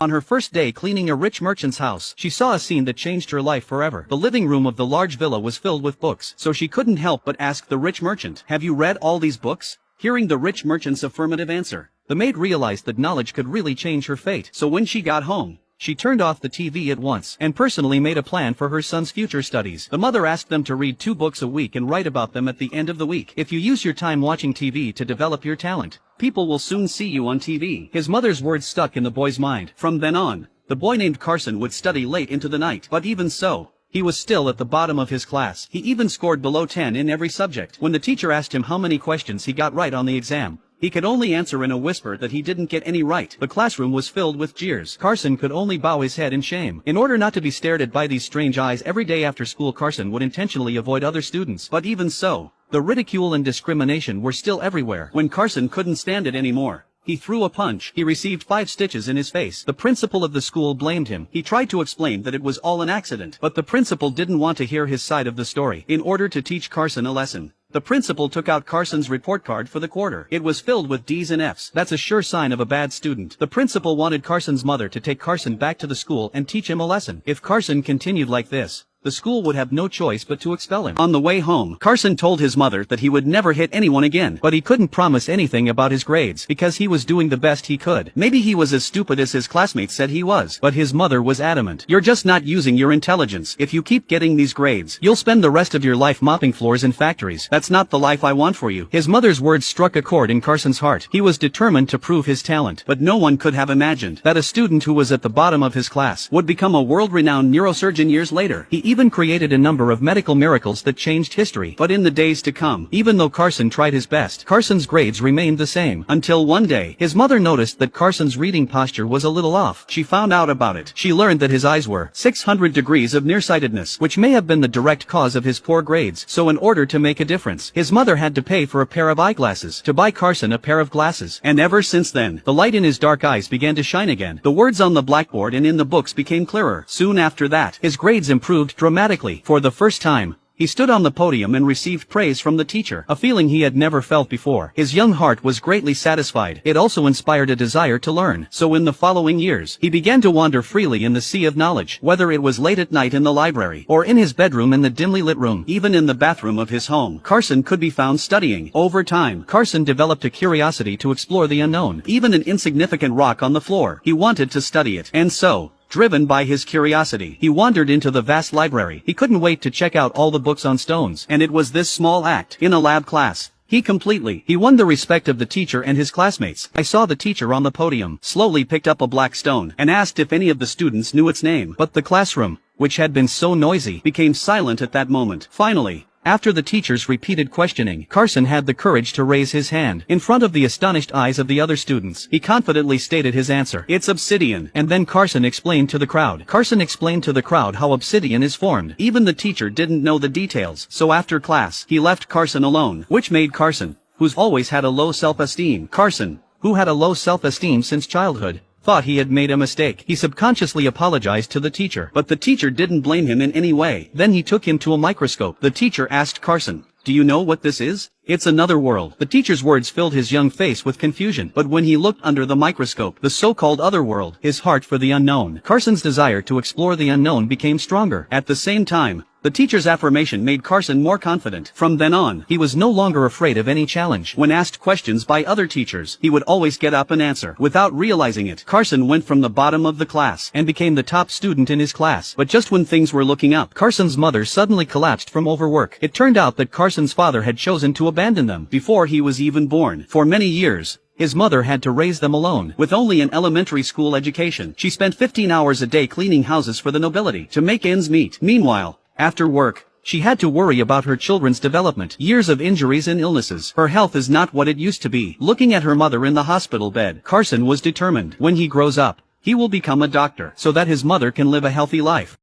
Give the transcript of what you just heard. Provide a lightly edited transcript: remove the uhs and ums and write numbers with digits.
On her first day cleaning a rich merchant's house, she saw a scene that changed her life forever. The living room of the large villa was filled with books, so she couldn't help but ask the rich merchant, "Have you read all these books?" Hearing the rich merchant's affirmative answer, the maid realized that knowledge could really change her fate. So when she got home, she turned off the TV at once and personally made a plan for her son's future studies. The mother asked them to read 2 books a week and write about them at the end of the week. "If you use your time watching TV to develop your talent, people will soon see you on TV." His mother's words stuck in the boy's mind. From then on, the boy named Carson would study late into the night. But even so, he was still at the bottom of his class. He even scored below 10 in every subject. When the teacher asked him how many questions he got right on the exam, he could only answer in a whisper that he didn't get any right. The classroom was filled with jeers. Carson could only bow his head in shame. In order not to be stared at by these strange eyes every day after school, Carson would intentionally avoid other students. But even so, the ridicule and discrimination were still everywhere. When Carson couldn't stand it anymore, he threw a punch. He received 5 stitches in his face. The principal of the school blamed him. He tried to explain that it was all an accident, but the principal didn't want to hear his side of the story. In order to teach Carson a lesson, the principal took out Carson's report card for the quarter. It was filled with D's and F's. That's a sure sign of a bad student. The principal wanted Carson's mother to take Carson back to the school and teach him a lesson. If Carson continued like this, the school would have no choice but to expel him. On the way home, Carson told his mother that he would never hit anyone again, but he couldn't promise anything about his grades because he was doing the best he could. Maybe he was as stupid as his classmates said he was, but his mother was adamant. "You're just not using your intelligence. If you keep getting these grades, you'll spend the rest of your life mopping floors in factories. That's not the life I want for you." His mother's words struck a chord in Carson's heart. He was determined to prove his talent, but no one could have imagined that a student who was at the bottom of his class would become a world-renowned neurosurgeon years later. He even created a number of medical miracles that changed history. But in the days to come, even though Carson tried his best, Carson's grades remained the same. Until one day, his mother noticed that Carson's reading posture was a little off. She found out about it. She learned that his eyes were 600 degrees of nearsightedness, which may have been the direct cause of his poor grades. So in order to make a difference, his mother had to pay for a pair of eyeglasses to buy Carson a pair of glasses. And ever since then, the light in his dark eyes began to shine again. The words on the blackboard and in the books became clearer. Soon after that, his grades improved dramatically. For the first time, he stood on the podium and received praise from the teacher, a feeling he had never felt before. His young heart was greatly satisfied. It also inspired a desire to learn. So in the following years, he began to wander freely in the sea of knowledge, whether it was late at night in the library, or in his bedroom in the dimly lit room, even in the bathroom of his home. Carson could be found studying. Over time, Carson developed a curiosity to explore the unknown. Even an insignificant rock on the floor, he wanted to study it. And so, driven by his curiosity, he wandered into the vast library. He couldn't wait to check out all the books on stones. And it was this small act, in a lab class, he won the respect of the teacher and his classmates. I saw the teacher on the podium, slowly picked up a black stone, and asked if any of the students knew its name. But the classroom, which had been so noisy, became silent at that moment. Finally, after the teacher's repeated questioning, Carson had the courage to raise his hand. In front of the astonished eyes of the other students, he confidently stated his answer. "It's obsidian." And then Carson explained to the crowd. How obsidian is formed. Even the teacher didn't know the details, so after class, he left Carson alone, which made Carson, who's always had a low self-esteem, who had a low self-esteem since childhood, thought he had made a mistake. He subconsciously apologized to the teacher, but the teacher didn't blame him in any way. Then he took him to a microscope. The teacher asked Carson, "Do you know what this is?" "It's another world." The teacher's words filled his young face with confusion, but when he looked under the microscope, the so-called other world, his heart for the unknown, Carson's desire to explore the unknown became stronger. At the same time, the teacher's affirmation made Carson more confident. From then on, he was no longer afraid of any challenge. When asked questions by other teachers, he would always get up and answer. Without realizing it, Carson went from the bottom of the class and became the top student in his class. But just when things were looking up, Carson's mother suddenly collapsed from overwork. It turned out that Carson's father had chosen to abandon them before he was even born. For many years, his mother had to raise them alone. With only an elementary school education, she spent 15 hours a day cleaning houses for the nobility to make ends meet. Meanwhile, after work, she had to worry about her children's development. Years of injuries and illnesses. Her health is not what it used to be. Looking at her mother in the hospital bed, Carson was determined. When he grows up, he will become a doctor, so that his mother can live a healthy life.